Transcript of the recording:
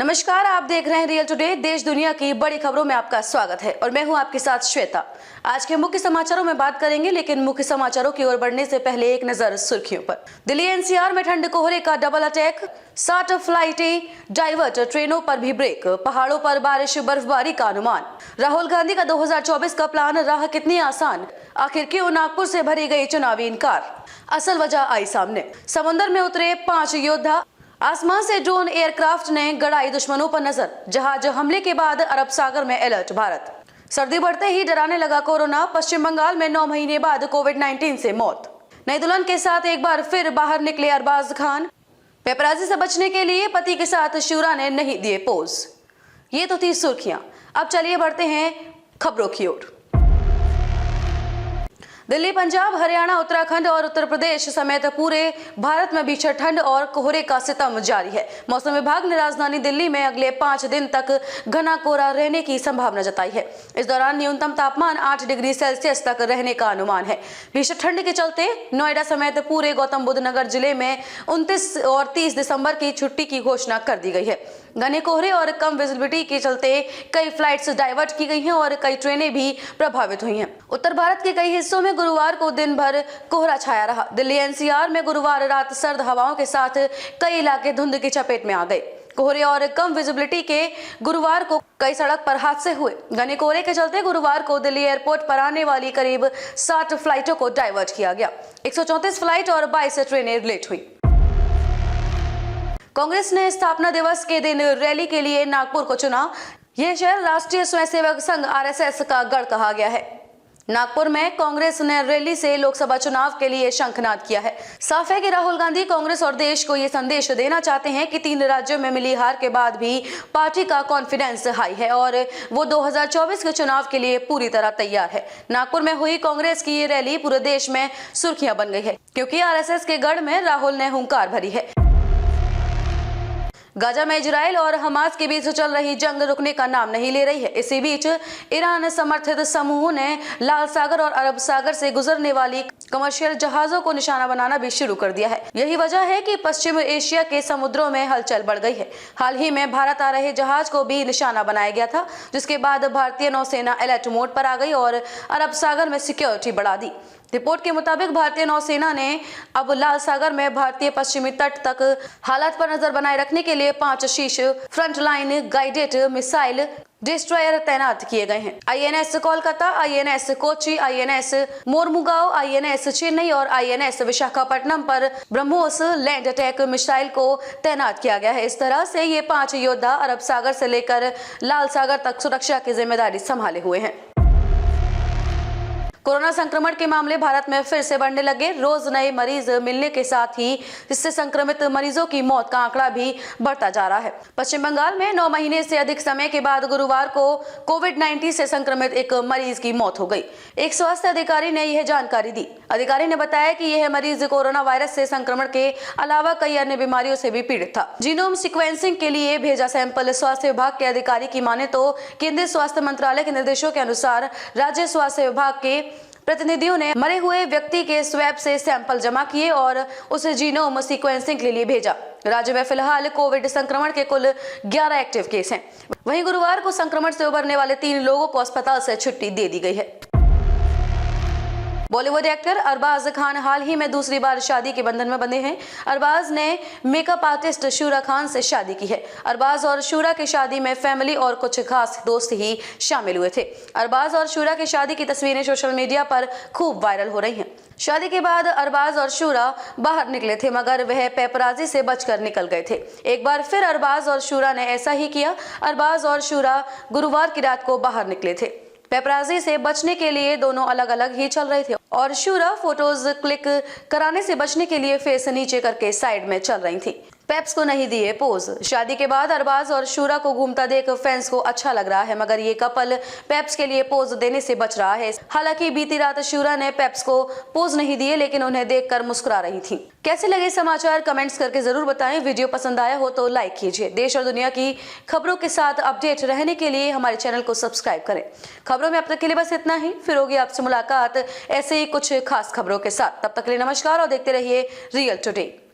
नमस्कार, आप देख रहे हैं रियल टुडे। देश दुनिया की बड़ी खबरों में आपका स्वागत है और मैं हूं आपके साथ श्वेता। आज के मुख्य समाचारों में बात करेंगे, लेकिन मुख्य समाचारों की ओर बढ़ने से पहले एक नजर सुर्खियों पर। दिल्ली एनसीआर में ठंड कोहरे का डबल अटैक, 60 फ्लाइटें डाइवर्ट, ट्रेनों पर भी ब्रेक, पहाड़ों पर बारिश बर्फबारी का अनुमान। राहुल गांधी का 2024 का प्लान रहा कितनी आसान, आखिर क्यों नागपुर से भरी गई चुनावी इनकार, असल वजह आई सामने। समुद्र में उतरे 5 योद्धा, आसमान से ड्रोन एयरक्राफ्ट ने गड़ाई दुश्मनों पर नजर, जहाज हमले के बाद अरब सागर में अलर्ट भारत। सर्दी बढ़ते ही डराने लगा कोरोना, पश्चिम बंगाल में 9 महीने बाद कोविड-19 से मौत। नई दुल्हन के साथ एक बार फिर बाहर निकले अरबाज खान, पेपराजी से बचने के लिए पति के साथ शूरा ने नहीं दिए पोज। ये तो थी सुर्खियां, अब चलिए बढ़ते हैं खबरों की ओर। दिल्ली, पंजाब, हरियाणा, उत्तराखंड और उत्तर प्रदेश समेत पूरे भारत में भीषण ठंड और कोहरे का सितम जारी है। मौसम विभाग ने राजधानी दिल्ली में अगले 5 दिन तक घना कोहरा रहने की संभावना जताई है। इस दौरान न्यूनतम तापमान 8 डिग्री सेल्सियस तक रहने का अनुमान है। भीषण ठंड के चलते नोएडा समेत पूरे गौतम बुद्ध नगर जिले में 29 और 30 दिसंबर की छुट्टी की घोषणा कर दी गई है। घने कोहरे और कम विजिबिलिटी के चलते कई फ्लाइट्स डाइवर्ट की गई हैं और कई ट्रेनें भी प्रभावित हुई हैं। उत्तर भारत के कई हिस्सों में गुरुवार को दिन भर कोहरा छाया रहा। दिल्ली एनसीआर में गुरुवार रात सर्द हवाओं के साथ कई इलाके धुंध की चपेट में आ गए। कोहरे और कम विजिबिलिटी के गुरुवार को कई सड़क पर हादसे हुए। घने कोहरे के चलते गुरुवार को दिल्ली एयरपोर्ट पर आने वाली करीब 60 फ्लाइटों को डाइवर्ट किया गया। 134 फ्लाइट और 22 ट्रेनें लेट हुई। कांग्रेस ने स्थापना दिवस के दिन रैली के लिए नागपुर को चुना। यह शहर राष्ट्रीय स्वयंसेवक संघ आरएसएस का गढ़ कहा गया है। नागपुर में कांग्रेस ने रैली से लोकसभा चुनाव के लिए शंखनाद किया है। साफ है कि राहुल गांधी कांग्रेस और देश को ये संदेश देना चाहते हैं कि 3 राज्यों में मिली हार के बाद भी पार्टी का कॉन्फिडेंस हाई है और वो 2024 के चुनाव के लिए पूरी तरह तैयार है। नागपुर में हुई कांग्रेस की ये रैली पूरे देश में सुर्खियां बन गई है, क्योंकि आरएसएस के गढ़ में राहुल ने हुंकार भरी है। गाजा में इजराइल और हमास के बीच चल रही जंग रुकने का नाम नहीं ले रही है। इसी बीच ईरान समर्थित समूहों ने लाल सागर और अरब सागर से गुजरने वाली कमर्शियल जहाजों को निशाना बनाना भी शुरू कर दिया है। यही वजह है कि पश्चिम एशिया के समुद्रों में हलचल बढ़ गई है। हाल ही में भारत आ रहे जहाज को भी निशाना बनाया गया था, जिसके बाद भारतीय नौसेना अलर्ट मोड पर आ गई और अरब सागर में सिक्योरिटी बढ़ा दी। रिपोर्ट के मुताबिक भारतीय नौसेना ने अब लाल सागर में भारतीय पश्चिमी तट तक हालात पर नजर बनाए रखने के लिए 5 शीर्ष फ्रंटलाइन गाइडेड मिसाइल डिस्ट्रॉयर तैनात किए गए हैं। INS Kolkata, INS Kochi, INS Mormugao, INS Chennai और आईएनएस विशाखापट्टनम पर ब्रह्मोस लैंड अटैक मिसाइल को तैनात किया गया है। इस तरह से ये 5 योद्धा अरब सागर से लेकर लाल सागर तक सुरक्षा की जिम्मेदारी संभाले हुए हैं। कोरोना संक्रमण के मामले भारत में फिर से बढ़ने लगे। रोज नए मरीज मिलने के साथ ही इससे संक्रमित मरीजों की मौत का आंकड़ा भी बढ़ता जा रहा है। पश्चिम बंगाल में 9 महीने से अधिक समय के बाद गुरुवार को कोविड-19 से संक्रमित एक मरीज की मौत हो गई। एक स्वास्थ्य अधिकारी ने यह जानकारी दी। अधिकारी ने बताया कि यह मरीज कोरोना वायरस से संक्रमण के अलावा कई अन्य बीमारियों से भी पीड़ित था। जीनोम सीक्वेंसिंग के लिए भेजा सैंपल। स्वास्थ्य विभाग के अधिकारी की माने तो केंद्रीय स्वास्थ्य मंत्रालय के निर्देशों के अनुसार राज्य स्वास्थ्य विभाग के प्रतिनिधियों ने मरे हुए व्यक्ति के स्वैब से सैंपल जमा किए और उसे जीनोम सीक्वेंसिंग के लिए भेजा। राज्य में फिलहाल कोविड संक्रमण के कुल 11 एक्टिव केस हैं। वहीं गुरुवार को संक्रमण से उबरने वाले 3 लोगों को अस्पताल से छुट्टी दे दी गई है। बॉलीवुड एक्टर अरबाज खान हाल ही में दूसरी बार शादी के बंधन में बंधे हैं। अरबाज ने मेकअप आर्टिस्ट शूरा खान से शादी की है। अरबाज और शूरा की शादी में फैमिली और कुछ खास दोस्त ही शामिल हुए थे। अरबाज और शूरा की शादी की तस्वीरें सोशल मीडिया पर खूब वायरल हो रही हैं। शादी के बाद अरबाज और शूरा बाहर निकले थे, मगर वह पेपराजी से बचकर निकल गए थे। एक बार फिर अरबाज और शूरा ने ऐसा ही किया। अरबाज और शूरा गुरुवार की रात को बाहर निकले थे। पेपराजी से बचने के लिए दोनों अलग अलग ही चल रहे थे और शूरा फोटोज क्लिक कराने से बचने के लिए फेस नीचे करके साइड में चल रही थी। पेप्स को नहीं दिए पोज। शादी के बाद अरबाज और शूरा को घूमता देख फैंस को अच्छा लग रहा है, मगर ये कपल पेप्स के लिए पोज देने से बच रहा है। हालांकि बीती रात शूरा ने पेप्स को पोज नहीं दिए, लेकिन उन्हें देखकर मुस्कुरा रही थी। कैसे लगे समाचार कमेंट्स करके जरूर बताएं। वीडियो पसंद आया हो तो लाइक कीजिए। देश और दुनिया की खबरों के साथ अपडेट रहने के लिए हमारे चैनल को सब्सक्राइब करें। खबरों में अब तक के लिए बस इतना ही। फिर होगी आपसे मुलाकात ऐसे ही कुछ खास खबरों के साथ। तब तक के लिए नमस्कार और देखते रहिए रियल टुडे।